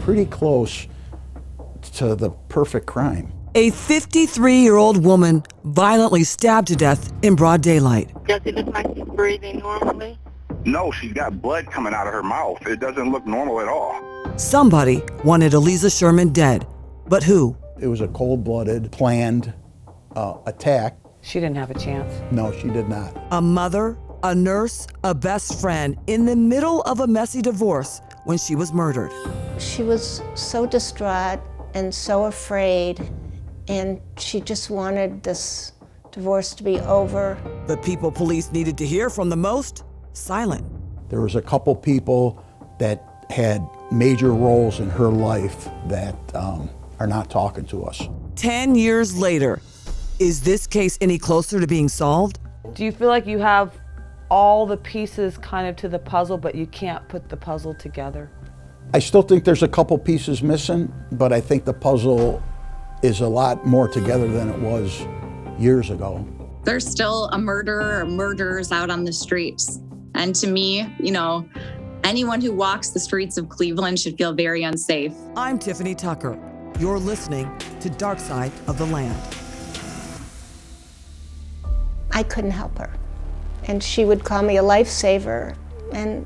pretty close to the perfect crime. A 53-year-old woman violently stabbed to death in broad daylight. Does it look like she's breathing normally? No, she's got blood coming out of her mouth. It doesn't look normal at all. Somebody wanted Aliza Sherman dead, but who? It was a cold-blooded, planned attack. She didn't have a chance. No, she did not. A mother, a nurse, a best friend in the middle of a messy divorce when she was murdered. She was so distraught and so afraid, and she just wanted this divorce to be over. The people police needed to hear from the most, silent. There was a couple people that had major roles in her life that are not talking to us. 10 years later, is this case any closer to being solved? Do you feel like you have all the pieces kind of to the puzzle, but you can't put the puzzle together? I still think there's a couple pieces missing, but I think the puzzle is a lot more together than it was years ago. There's still a murderer or murderers out on the streets. And to me, anyone who walks the streets of Cleveland should feel very unsafe. I'm Tiffani Tucker. You're listening to Dark Side of the Land. I couldn't help her. And she would call me a lifesaver, and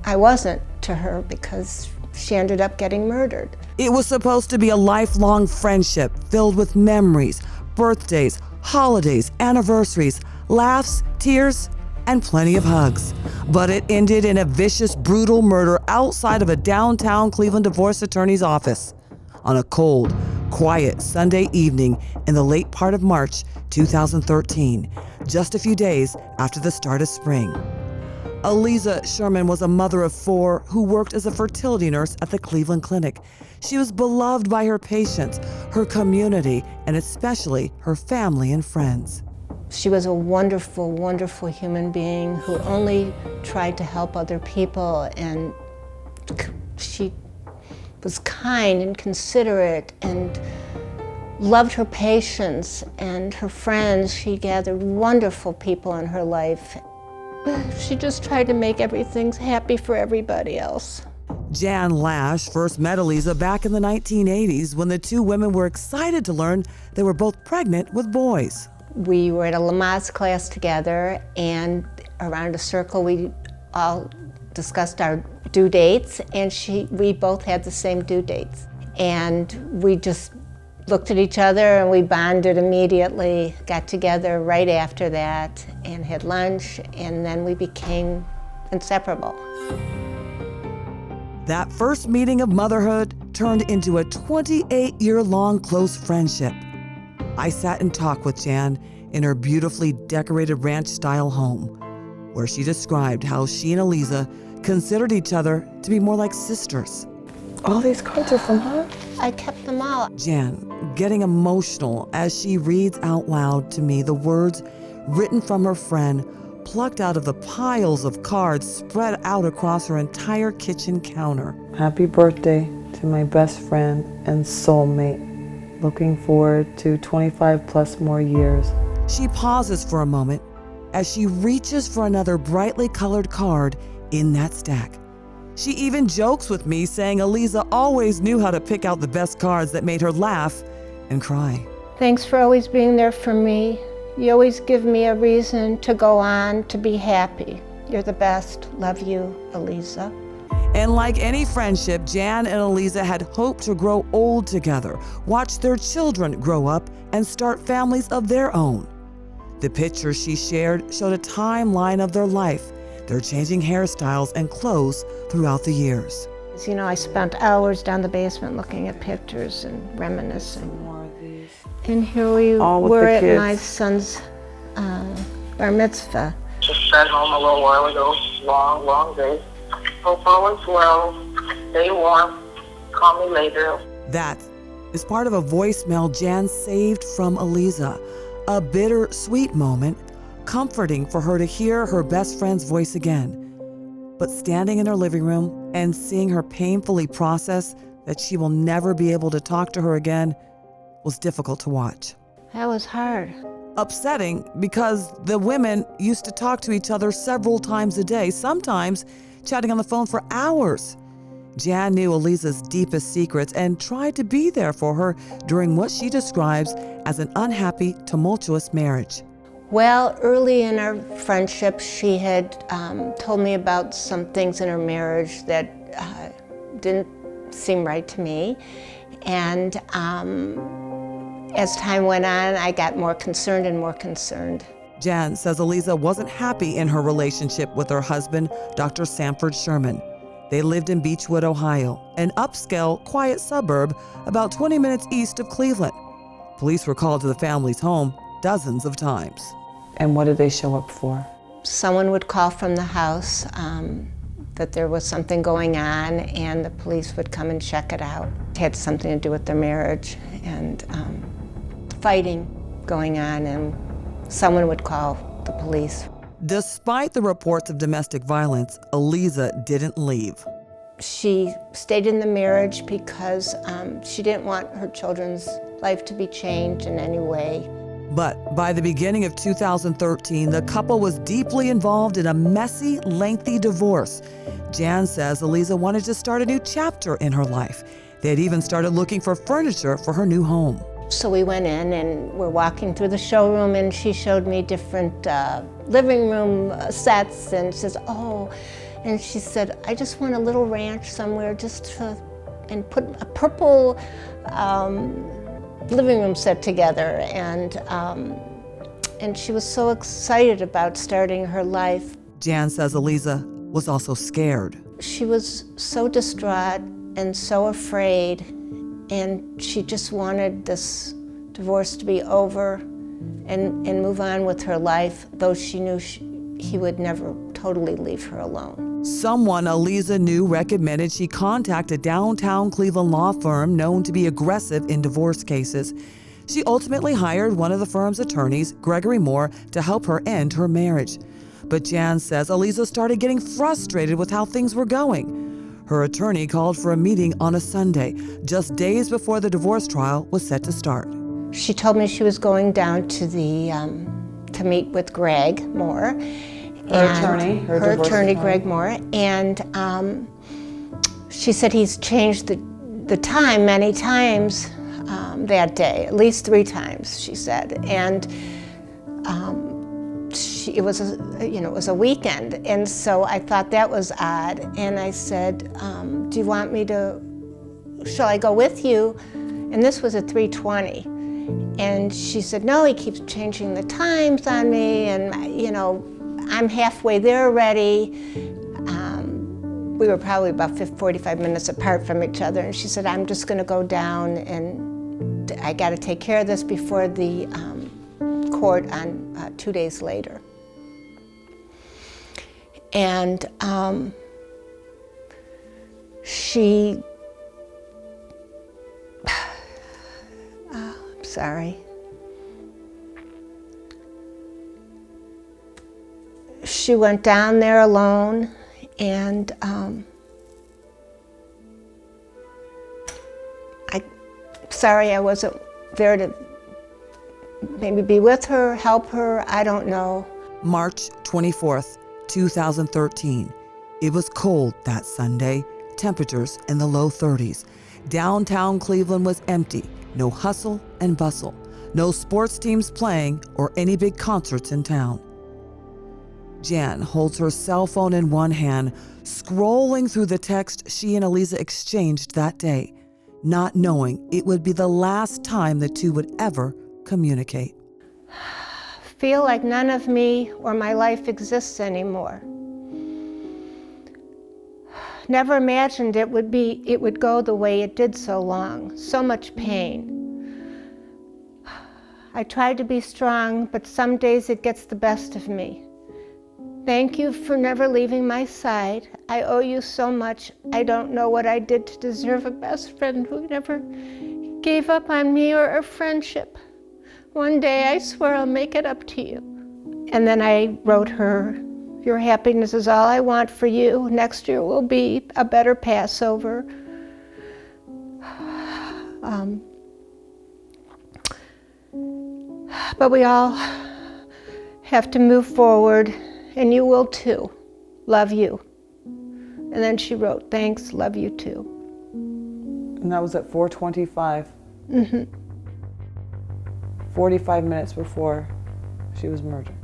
I wasn't to her because she ended up getting murdered. It was supposed to be a lifelong friendship filled with memories, birthdays, holidays, anniversaries, laughs, tears, and plenty of hugs. But it ended in a vicious, brutal murder outside of a downtown Cleveland divorce attorney's office on a cold, quiet Sunday evening in the late part of March 2013, just a few days after the start of spring. Aliza Sherman was a mother of 4 who worked as a fertility nurse at the Cleveland Clinic. She was beloved by her patients, her community, and especially her family and friends. She was a wonderful, wonderful human being who only tried to help other people, and she was kind and considerate and loved her patients and her friends. She gathered wonderful people in her life. She just tried to make everything happy for everybody else. Jan Lash first met Aliza back in the 1980s when the two women were excited to learn they were both pregnant with boys. We were at a Lamaze class together, and around a circle we all discussed our due dates, and we both had the same due dates. And we just looked at each other and we bonded immediately, got together right after that and had lunch, and then we became inseparable. That first meeting of motherhood turned into a 28-year-long close friendship. I sat and talked with Jan in her beautifully decorated ranch-style home, where she described how she and Aliza considered each other to be more like sisters. All these cards are from her? I kept them all. Jan, getting emotional as she reads out loud to me the words written from her friend, plucked out of the piles of cards spread out across her entire kitchen counter. Happy birthday to my best friend and soulmate. Looking forward to 25 plus more years. She pauses for a moment as she reaches for another brightly colored card in that stack. She even jokes with me, saying Aliza always knew how to pick out the best cards that made her laugh and cry. Thanks for always being there for me. You always give me a reason to go on, to be happy. You're the best. Love you, Aliza. And like any friendship, Jan and Aliza had hoped to grow old together, watch their children grow up, and start families of their own. The pictures she shared showed a timeline of their life, their changing hairstyles and clothes throughout the years. You know, I spent hours down the basement looking at pictures and reminiscing. More of these. And here we were at my son's bar mitzvah. Just got home a little while ago. Long, long day. Hope all is well. Stay warm. Call me later. That is part of a voicemail Jan saved from Aliza, a bitter-sweet moment, comforting for her to hear her best friend's voice again. But standing in her living room and seeing her painfully process that she will never be able to talk to her again was difficult to watch. That was hard. Upsetting because the women used to talk to each other several times a day, sometimes chatting on the phone for hours. Jan knew Aliza's deepest secrets and tried to be there for her during what she describes as an unhappy, tumultuous marriage. Well, early in our friendship, she had told me about some things in her marriage that didn't seem right to me. And as time went on, I got more concerned and more concerned. Jan says Aliza wasn't happy in her relationship with her husband, Dr. Sanford Sherman. They lived in Beechwood, Ohio, an upscale, quiet suburb about 20 minutes east of Cleveland. Police were called to the family's home dozens of times. And what did they show up for? Someone would call from the house that there was something going on, and the police would come and check it out. It had something to do with their marriage and fighting going on, and someone would call the police. Despite the reports of domestic violence, Aliza didn't leave. She stayed in the marriage because she didn't want her children's life to be changed in any way. But by the beginning of 2013, the couple was deeply involved in a messy, lengthy divorce. Jan says Aliza wanted to start a new chapter in her life. They had even started looking for furniture for her new home. So we went in and we're walking through the showroom, and she showed me different living room sets, and she says, oh, and she said, I just want a little ranch somewhere just to, and put a purple living room set together, and she was so excited about starting her life. Jan says Aliza was also scared. She was so distraught and so afraid, and she just wanted this divorce to be over and move on with her life, though she knew he would never totally leave her alone. Someone Aliza knew recommended she contact a downtown Cleveland law firm known to be aggressive in divorce cases. She ultimately hired one of the firm's attorneys, Gregory Moore, to help her end her marriage. But Jan says Aliza started getting frustrated with how things were going. Her attorney called for a meeting on a Sunday, just days before the divorce trial was set to start. She told me she was going down to the to meet with Greg Moore. Her attorney, Greg Moore, and she said he's changed the time many times that day, at least 3 times, she said, and it was a weekend, and so I thought that was odd, and I said, do you want me to? Shall I go with you? And this was at 3:20, and she said, no, he keeps changing the times on me, and I'm halfway there already. We were probably about 45 minutes apart from each other, and she said, I'm just going to go down, and I got to take care of this before the court on 2 days later. And she, I'm sorry. She went down there alone, and sorry I wasn't there to maybe be with her, help her, I don't know. March 24th, 2013. It was cold that Sunday, temperatures in the low 30s. Downtown Cleveland was empty, no hustle and bustle, no sports teams playing or any big concerts in town. Jan holds her cell phone in one hand, scrolling through the text she and Aliza exchanged that day, not knowing it would be the last time the two would ever communicate. Feel like none of me or my life exists anymore. Never imagined it would go the way it did so long, so much pain. I tried to be strong, but some days it gets the best of me. Thank you for never leaving my side. I owe you so much. I don't know what I did to deserve a best friend who never gave up on me or our friendship. One day I swear I'll make it up to you. And then I wrote her, your happiness is all I want for you. Next year will be a better Passover. But we all have to move forward, and you will too. Love you. And then she wrote, "Thanks, love you too." And that was at 4:25. 45 minutes before she was murdered.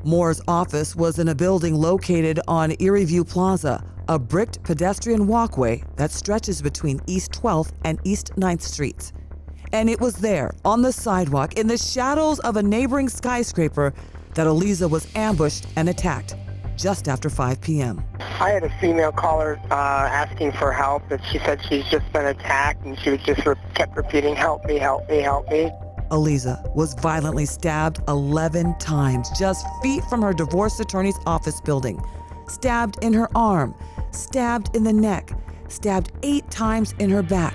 Moore's office was in a building located on Erie View Plaza, a bricked pedestrian walkway that stretches between East 12th and East 9th Streets. And it was there, on the sidewalk, in the shadows of a neighboring skyscraper, that Aliza was ambushed and attacked just after 5 p.m. I had a female caller asking for help, and she said she's just been attacked, and she kept repeating, "Help me, help me, help me." Aliza was violently stabbed 11 times, just feet from her divorce attorney's office building. Stabbed in her arm, stabbed in the neck, stabbed 8 times in her back,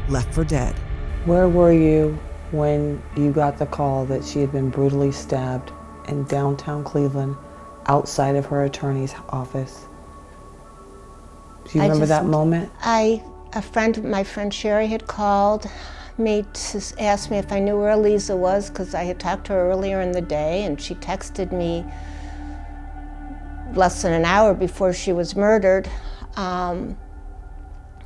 left for dead. Where were you when you got the call that she had been brutally stabbed in downtown Cleveland, outside of her attorney's office? Do you remember that moment? My friend Sherry had called me to ask me if I knew where Aliza was, because I had talked to her earlier in the day, and she texted me less than an hour before she was murdered.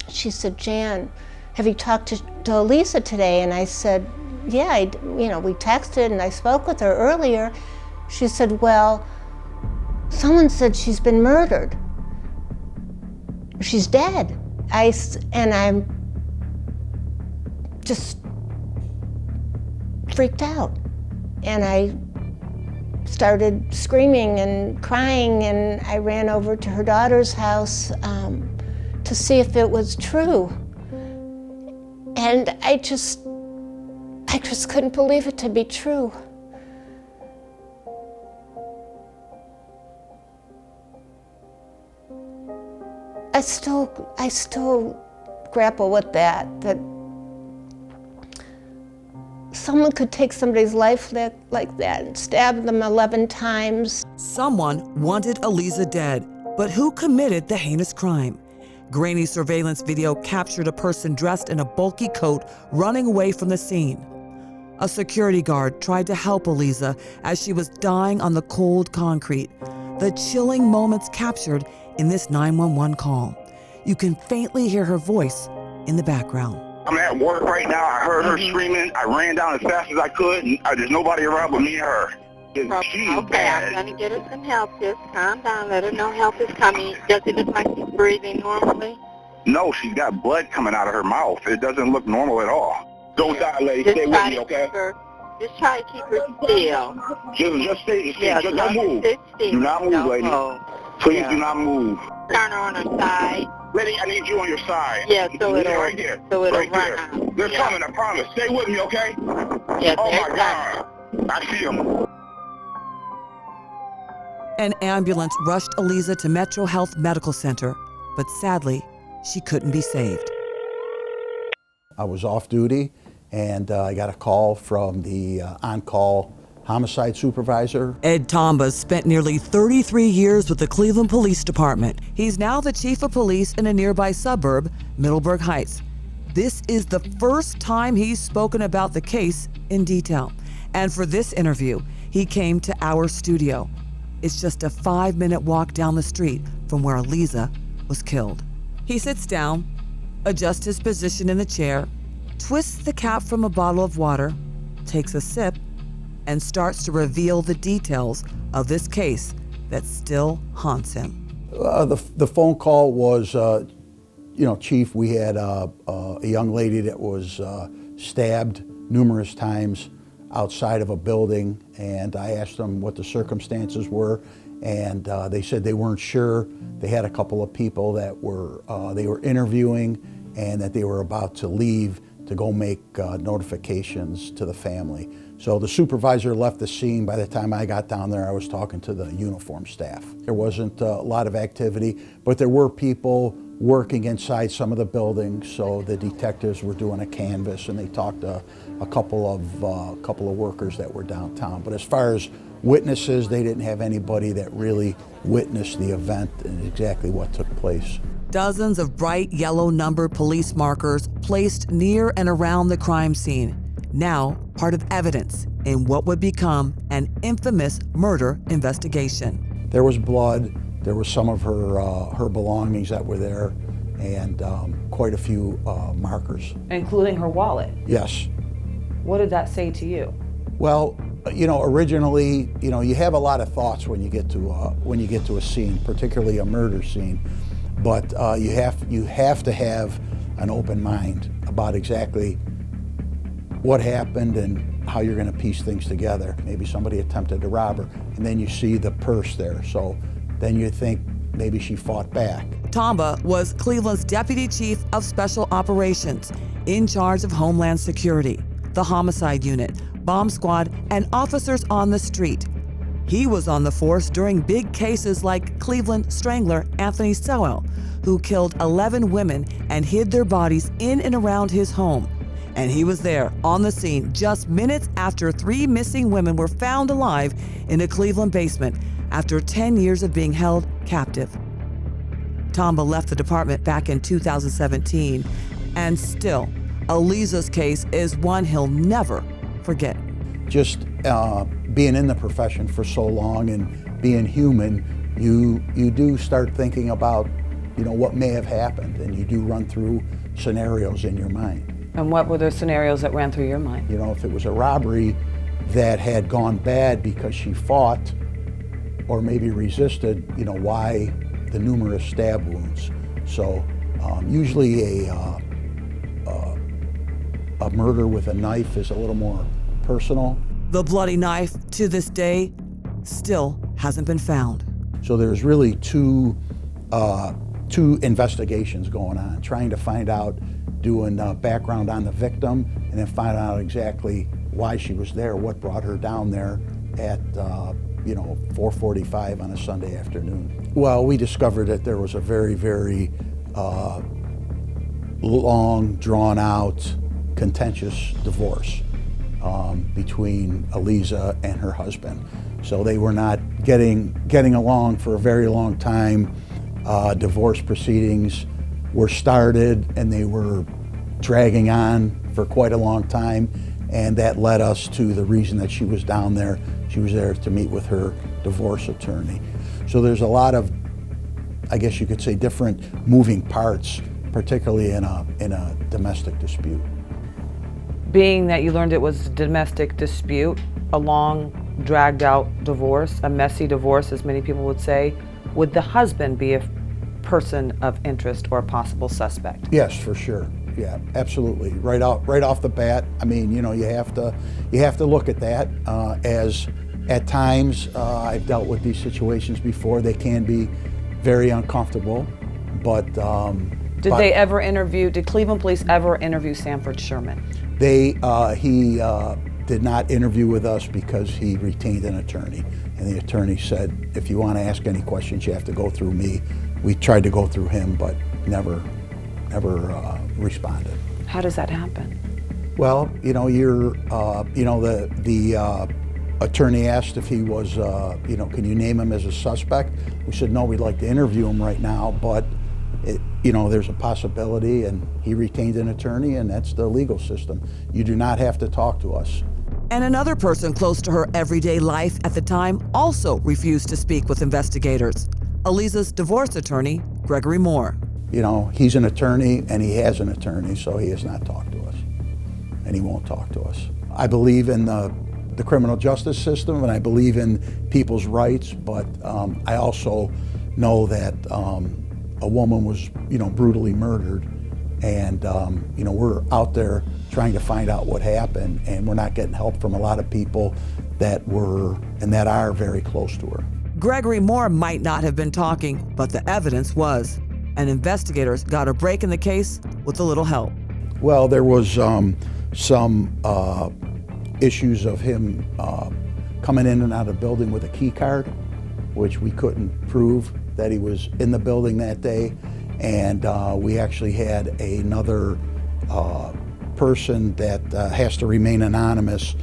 She said, "Jan, have you talked to Aliza today?" And I said, "Yeah, we texted and I spoke with her earlier." She said, "Well, someone said she's been murdered. She's dead." And I'm just freaked out. And I started screaming and crying, and I ran over to her daughter's house to see if it was true. And I just couldn't believe it to be true. I still grapple with that someone could take somebody's life like that and stab them 11 times. Someone wanted Aliza dead, but who committed the heinous crime? Grainy surveillance video captured a person dressed in a bulky coat running away from the scene. A security guard tried to help Aliza as she was dying on the cold concrete. The chilling moments captured in this 911 call. You can faintly hear her voice in the background. I'm at work right now. I heard her screaming. I ran down as fast as I could, and there's nobody around but me and her. She's Okay, bad. I'm going to get her some help. Just calm down. Let her know help is coming. Does it look like she's breathing normally? No, she's got blood coming out of her mouth. It doesn't look normal at all. Don't die, lady. Stay with me, okay? Just try to keep her still. Just stay. Yeah, Just don't move. sit still. Do not move, Don't lady. move. Please Yeah. do not move. Turn her on her side. Lady, I need you on your side. Yeah, so it'll right there. run right there. out. They're Yeah. coming, I promise. Stay with me, okay? Yeah, Oh they're my God. I see them. An ambulance rushed Aliza to Metro Health Medical Center, but sadly, she couldn't be saved. I was off duty, and I got a call from the on-call homicide supervisor. Ed Tombas spent nearly 33 years with the Cleveland Police Department. He's now the chief of police in a nearby suburb, Middleburg Heights. This is the first time he's spoken about the case in detail. And for this interview, he came to our studio. It's just a 5-minute walk down the street from where Aliza was killed. He sits down, adjusts his position in the chair, twists the cap from a bottle of water, takes a sip, and starts to reveal the details of this case that still haunts him. The phone call was, Chief, we had a young lady that was stabbed numerous times outside of a building, and I asked them what the circumstances were, and they said they weren't sure. They had a couple of people that they were interviewing, and that they were about to leave to go make notifications to the family. So the supervisor left the scene. By the time I got down there, I was talking to the uniform staff. There wasn't a lot of activity, but there were people working inside some of the buildings. So the detectives were doing a canvass, and they talked to a couple of workers that were downtown. But as far as witnesses, they didn't have anybody that really witnessed the event and exactly what took place. Dozens of bright yellow numbered police markers placed near and around the crime scene, now part of evidence in what would become an infamous murder investigation. There was blood There was some of her belongings that were there, and quite a few markers. Including her wallet. Yes. What did that say to you? Well, originally, you have a lot of thoughts when you get to a scene, particularly a murder scene, but you have to have an open mind about exactly what happened and how you're going to piece things together. Maybe somebody attempted to rob her, and then you see the purse there, so then you think maybe she fought back. Tamba was Cleveland's Deputy Chief of Special Operations, in charge of Homeland Security, the Homicide Unit, Bomb Squad, and officers on the street. He was on the force during big cases like Cleveland strangler Anthony Sowell, who killed 11 women and hid their bodies in and around his home. And he was there on the scene just minutes after 3 missing women were found alive in a Cleveland basement after 10 years of being held captive. Tamba left the department back in 2017, and still, Aliza's case is one he'll never forget. Just being in the profession for so long and being human, you do start thinking about, what may have happened, and you do run through scenarios in your mind. And what were the scenarios that ran through your mind? If it was a robbery that had gone bad because she fought or maybe resisted, why the numerous stab wounds. So usually a murder with a knife is a little more personal. The bloody knife, to this day, still hasn't been found. So there's really two investigations going on, trying to find out, doing background on the victim, and then find out exactly why she was there, what brought her down there at 4:45 on a Sunday afternoon. Well, we discovered that there was a very, very long, drawn-out, contentious divorce between Aliza and her husband. So they were not getting along for a very long time. Divorce proceedings were started, and they were dragging on for quite a long time, and that led us to the reason that she was down there. She was there to meet with her divorce attorney. So there's a lot of, I guess you could say, different moving parts, particularly in a domestic dispute. Being that you learned it was a domestic dispute, a long, dragged-out divorce, a messy divorce, as many people would say, would the husband be a person of interest or a possible suspect? Yes, for sure. Yeah, absolutely. Right off the bat. I mean, you have to look at that. As at times I've dealt with these situations before. They can be very uncomfortable, but did Cleveland police ever interview Sanford Sherman? He did not interview with us because he retained an attorney, and the attorney said, if you want to ask any questions, you have to go through me. We tried to go through him, but never responded. How does that happen? Well, the attorney asked if he was, can you name him as a suspect? We said, no, we'd like to interview him right now, but there's a possibility, and he retained an attorney, and that's the legal system. You do not have to talk to us. And another person close to her everyday life at the time also refused to speak with investigators. Aliza's divorce attorney, Gregory Moore. He's an attorney, and he has an attorney, so he has not talked to us, and he won't talk to us. I believe in the criminal justice system, and I believe in people's rights, but I also know that a woman was, brutally murdered, and we're out there trying to find out what happened, and we're not getting help from a lot of people that are very close to her. Gregory Moore might not have been talking, but the evidence was, and investigators got a break in the case with a little help. Well, there was some issues of him coming in and out of the building with a key card, which we couldn't prove that he was in the building that day, and we actually had another person that has to remain anonymous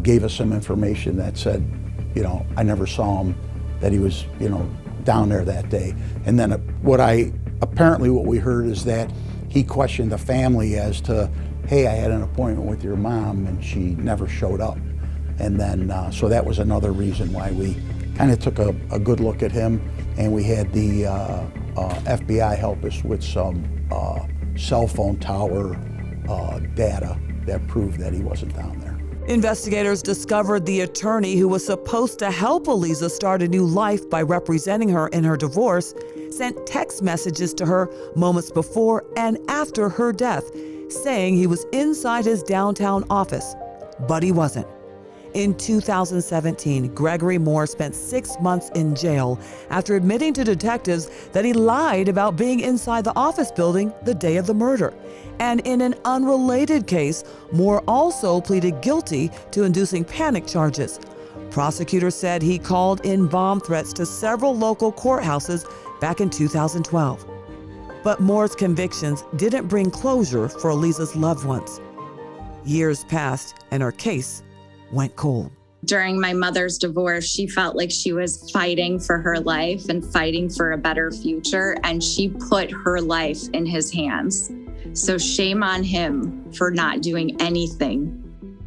gave us some information that said, I never saw him, that he was, down there that day. And then what we heard is that he questioned the family as to, hey, I had an appointment with your mom and she never showed up. And then, so that was another reason why we kind of took a good look at him and we had the FBI help us with some cell phone tower data that proved that he wasn't down there. Investigators discovered the attorney who was supposed to help Aliza start a new life by representing her in her divorce sent text messages to her moments before and after her death, saying he was inside his downtown office, but he wasn't. In 2017, Gregory Moore spent 6 months in jail after admitting to detectives that he lied about being inside the office building the day of the murder. And in an unrelated case, Moore also pleaded guilty to inducing panic charges. Prosecutors said he called in bomb threats to several local courthouses back in 2012. But Moore's convictions didn't bring closure for Aliza's loved ones. Years passed and her case went cold. During my mother's divorce, she felt like she was fighting for her life and fighting for a better future, and she put her life in his hands. So shame on him for not doing anything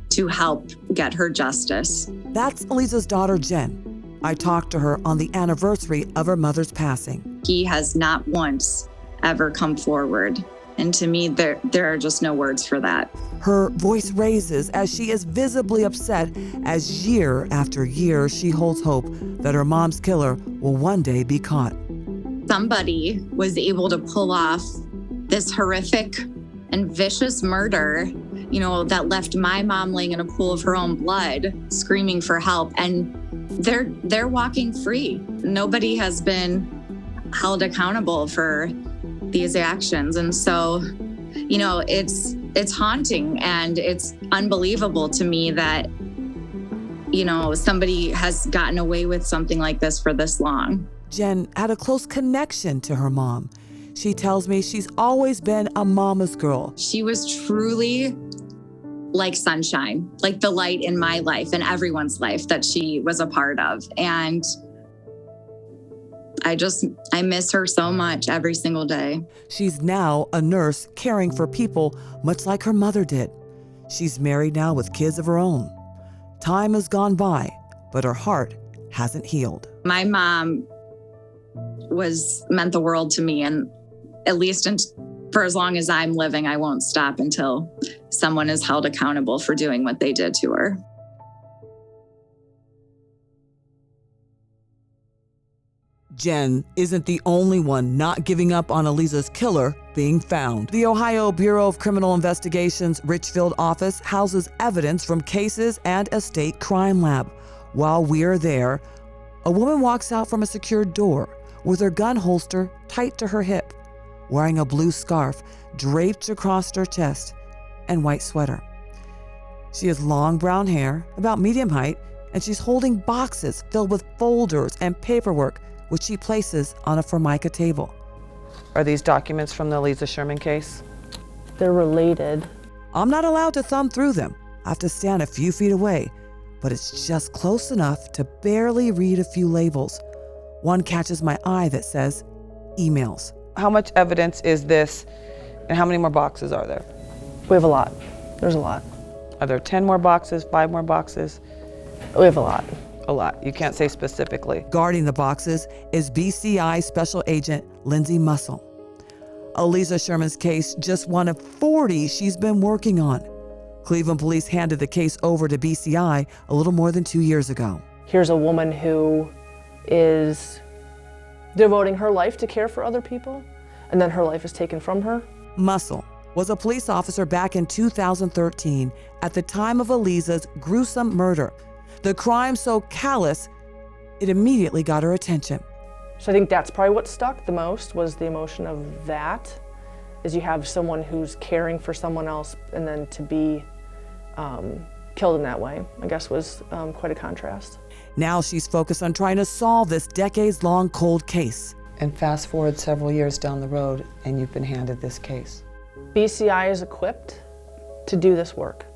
to help get her justice. That's Aliza's daughter, Jen. I talked to her on the anniversary of her mother's passing. He has not once ever come forward. And to me, there are just no words for that. Her voice raises as she is visibly upset as year after year she holds hope that her mom's killer will one day be caught. Somebody was able to pull off this horrific and vicious murder, that left my mom laying in a pool of her own blood, screaming for help. And they're walking free. Nobody has been held accountable for these actions. And so, it's haunting, and it's unbelievable to me that, somebody has gotten away with something like this for this long. Jen had a close connection to her mom. She tells me she's always been a mama's girl. She was truly like sunshine, like the light in my life and everyone's life that she was a part of. And I miss her so much every single day. She's now a nurse caring for people much like her mother did. She's married now with kids of her own. Time has gone by, but her heart hasn't healed. My mom meant the world to me, and at least for as long as I'm living, I won't stop until someone is held accountable for doing what they did to her. Jen isn't the only one not giving up on Aliza's killer being found. The Ohio Bureau of Criminal Investigation's Richfield office houses evidence from cases and a state crime lab. While we're there, a woman walks out from a secured door with her gun holster tight to her hip, wearing a blue scarf draped across her chest and white sweater. She has long brown hair, about medium height, and she's holding boxes filled with folders and paperwork, which she places on a Formica table. Are these documents from the Eliza Sherman case? They're related. I'm not allowed to thumb through them. I have to stand a few feet away, but it's just close enough to barely read a few labels. One catches my eye that says emails. How much evidence is this, and how many more boxes are there? We have a lot. There's a lot. Are there 10 more boxes, 5 more boxes? We have a lot. A lot. You can't say specifically. Guarding the boxes is BCI Special Agent Lindsay Mussel. Aliza Sherman's case just one of 40 she's been working on. Cleveland police handed the case over to BCI a little more than 2 years ago. Here's a woman who is devoting her life to care for other people, and then her life is taken from her. Mussel was a police officer back in 2013 at the time of Aliza's gruesome murder. The crime so callous, it immediately got her attention. So I think that's probably what stuck the most, was the emotion of that, is you have someone who's caring for someone else, and then to be killed in that way, I guess was quite a contrast. Now she's focused on trying to solve this decades-long cold case. And fast forward several years down the road, and you've been handed this case. BCI is equipped to do this work,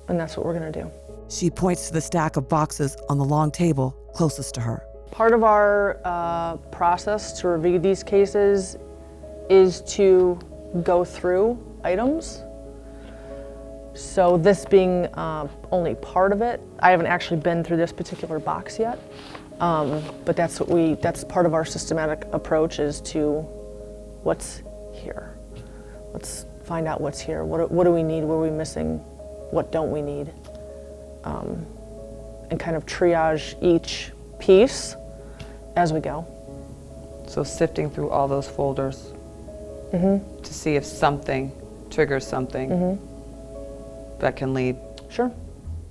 and that's what we're gonna do. She points to the stack of boxes on the long table closest to her. Part of our process to review these cases is to go through items. So this being only part of it, I haven't actually been through this particular box yet. But that's part of our systematic approach, is to what's here. Let's find out what's here. What do we need? What are we missing? What don't we need? And kind of triage each piece as we go. So sifting through all those folders to see if something triggers something that can lead. Sure.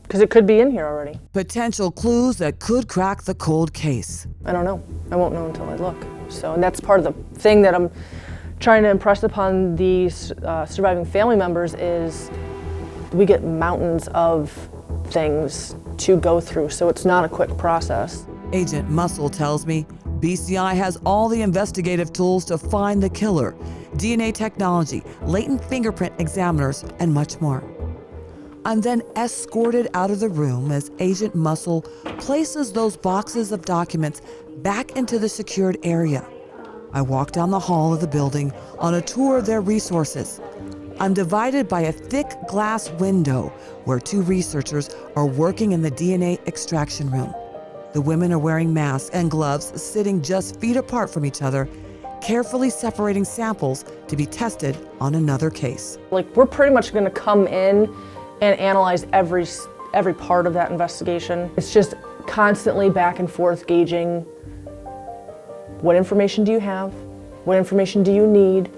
Because it could be in here already. Potential clues that could crack the cold case. I don't know. I won't know until I look. So, and that's part of the thing that I'm trying to impress upon these surviving family members is we get mountains of things to go through, so it's not a quick process. Agent Muscle tells me BCI has all the investigative tools to find the killer, DNA technology, latent fingerprint examiners, and much more. I'm then escorted out of the room as Agent Muscle places those boxes of documents back into the secured area. I walk down the hall of the building on a tour of their resources. I'm divided by a thick glass window where two researchers are working in the DNA extraction room. The women are wearing masks and gloves, sitting just feet apart from each other, carefully separating samples to be tested on another case. Like, we're pretty much going to come in and analyze every part of that investigation. It's just constantly back and forth gauging what information do you have, what information do you need,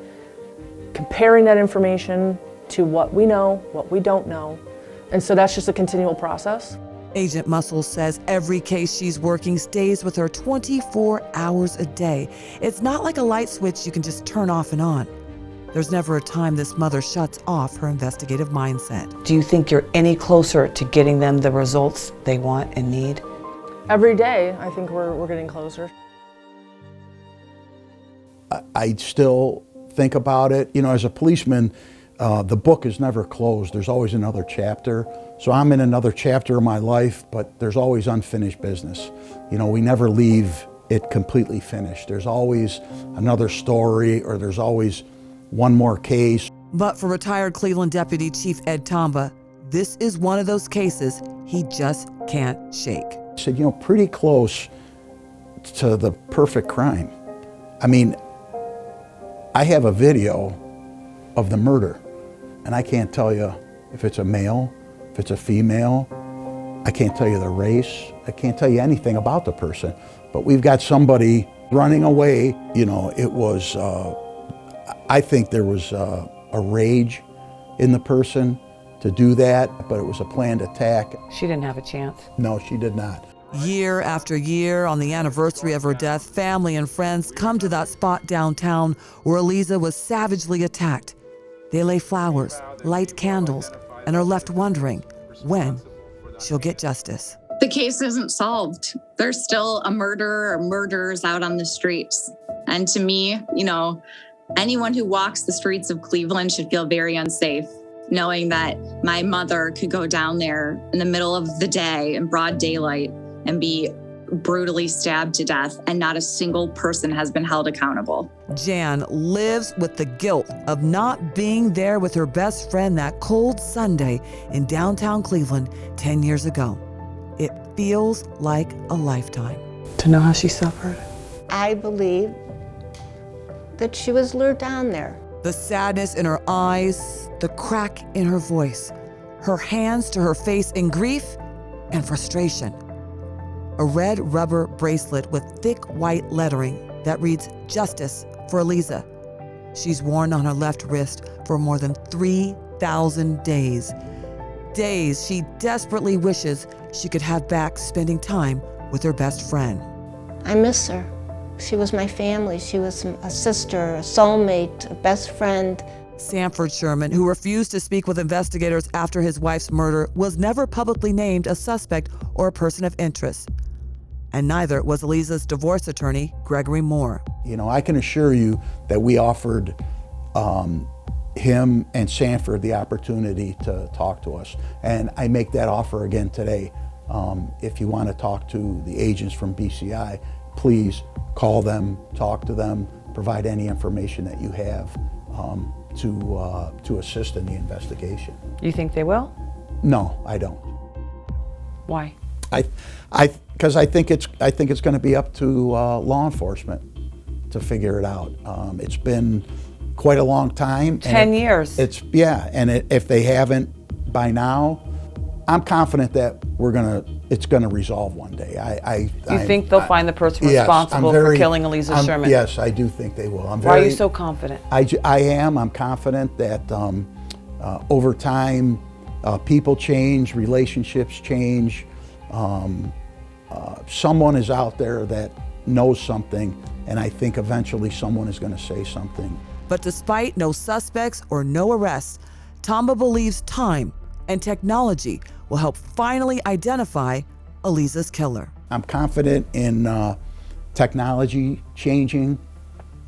comparing that information to what we know, what we don't know. And so that's just a continual process. Agent Muscle says every case she's working stays with her 24 hours a day. It's not like a light switch you can just turn off and on. There's never a time this mother shuts off her investigative mindset. Do you think you're any closer to getting them the results they want and need? Every day, I think we're getting closer. I still think about it. You know, as a policeman, the book is never closed. There's always another chapter. So I'm in another chapter of my life, but there's always unfinished business. You know, we never leave it completely finished. There's always another story, or there's always one more case. But for retired Cleveland Deputy Chief Ed Tomba, this is one of those cases he just can't shake. I said, you know, pretty close to the perfect crime. I mean, I have a video of the murder, and I can't tell you if it's a male, if it's a female. I can't tell you the race. I can't tell you anything about the person. But we've got somebody running away. You know, it was, I think there was a rage in the person to do that, but it was a planned attack. She didn't have a chance. No, she did not. Year after year, on the anniversary of her death, family and friends come to that spot downtown where Eliza was savagely attacked. They lay flowers, light candles, and are left wondering when she'll get justice. The case isn't solved. There's still a murderer or murderers out on the streets. And to me, you know, anyone who walks the streets of Cleveland should feel very unsafe, knowing that my mother could go down there in the middle of the day in broad daylight and be brutally stabbed to death, and not a single person has been held accountable. Jan lives with the guilt of not being there with her best friend that cold Sunday in downtown Cleveland 10 years ago. It feels like a lifetime. To know how she suffered? I believe that she was lured down there. The sadness in her eyes, the crack in her voice, her hands to her face in grief and frustration. A red rubber bracelet with thick white lettering that reads "Justice for Eliza." She's worn on her left wrist for more than 3,000 days. Days she desperately wishes she could have back spending time with her best friend. I miss her. She was my family. She was a sister, a soulmate, a best friend. Sanford Sherman, who refused to speak with investigators after his wife's murder, was never publicly named a suspect or a person of interest. And neither was Eliza's divorce attorney, Gregory Moore. You know, I can assure you that we offered him and Sanford the opportunity to talk to us. And I make that offer again today. If you want to talk to the agents from BCI, please call them, talk to them, provide any information that you have to assist in the investigation. You think they will? No, I don't. Why? Because I think it's going to be up to law enforcement to figure it out. It's been quite a long time. 10 years. If they haven't by now, I'm confident that it's gonna resolve one day. You think they'll find the person responsible for killing Aliza Sherman? Yes, I do think they will. Why are you so confident? I'm confident that over time, people change, relationships change. Someone is out there that knows something, and I think eventually someone is going to say something. But despite no suspects or no arrests, Tamba believes time and technology will help finally identify Aliza's killer. I'm confident in technology changing,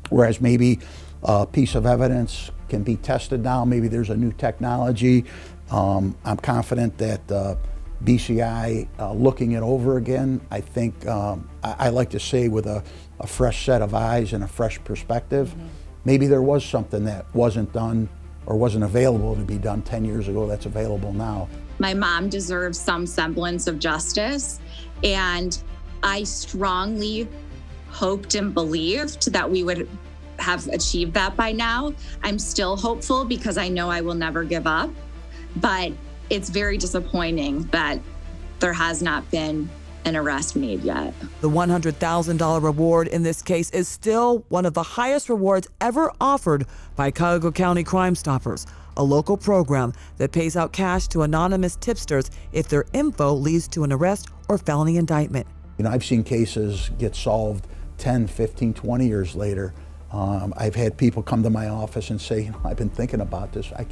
whereas maybe a piece of evidence can be tested now. Maybe there's a new technology. I'm confident that BCI looking it over again, I think, I like to say with a fresh set of eyes and a fresh perspective, maybe there was something that wasn't done or wasn't available to be done 10 years ago that's available now. My mom deserves some semblance of justice, and I strongly hoped and believed that we would have achieved that by now. I'm still hopeful because I know I will never give up, but it's very disappointing that there has not been an arrest made yet. The $100,000 reward in this case is still one of the highest rewards ever offered by Cuyahoga County Crime Stoppers, a local program that pays out cash to anonymous tipsters if their info leads to an arrest or felony indictment. You know, I've seen cases get solved 10, 15, 20 years later. I've had people come to my office and say, I've been thinking about this. I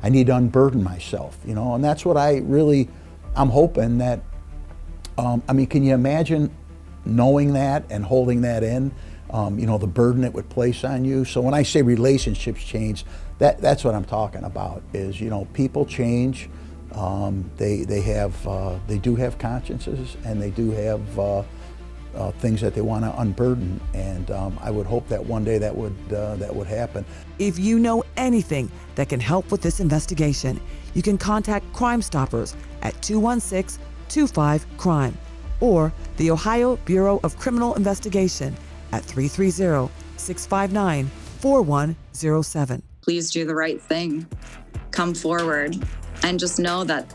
need to unburden myself, and that's what I'm hoping that, can you imagine knowing that and holding that in, the burden it would place on you? So when I say relationships change, that's what I'm talking about is, people change, they do have consciences, and they do have things that they want to unburden, and I would hope that one day that would happen. If you know anything that can help with this investigation, you can contact Crime Stoppers at 216-25-CRIME or the Ohio Bureau of Criminal Investigation at 330-659-4107. Please do the right thing. Come forward and just know that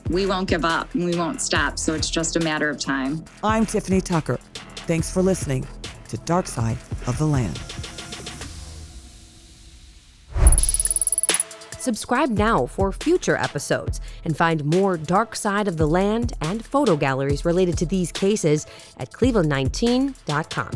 we won't give up and we won't stop, so it's just a matter of time. I'm Tiffani Tucker. Thanks for listening to Dark Side of the Land. Subscribe now for future episodes and find more Dark Side of the Land and photo galleries related to these cases at cleveland19.com.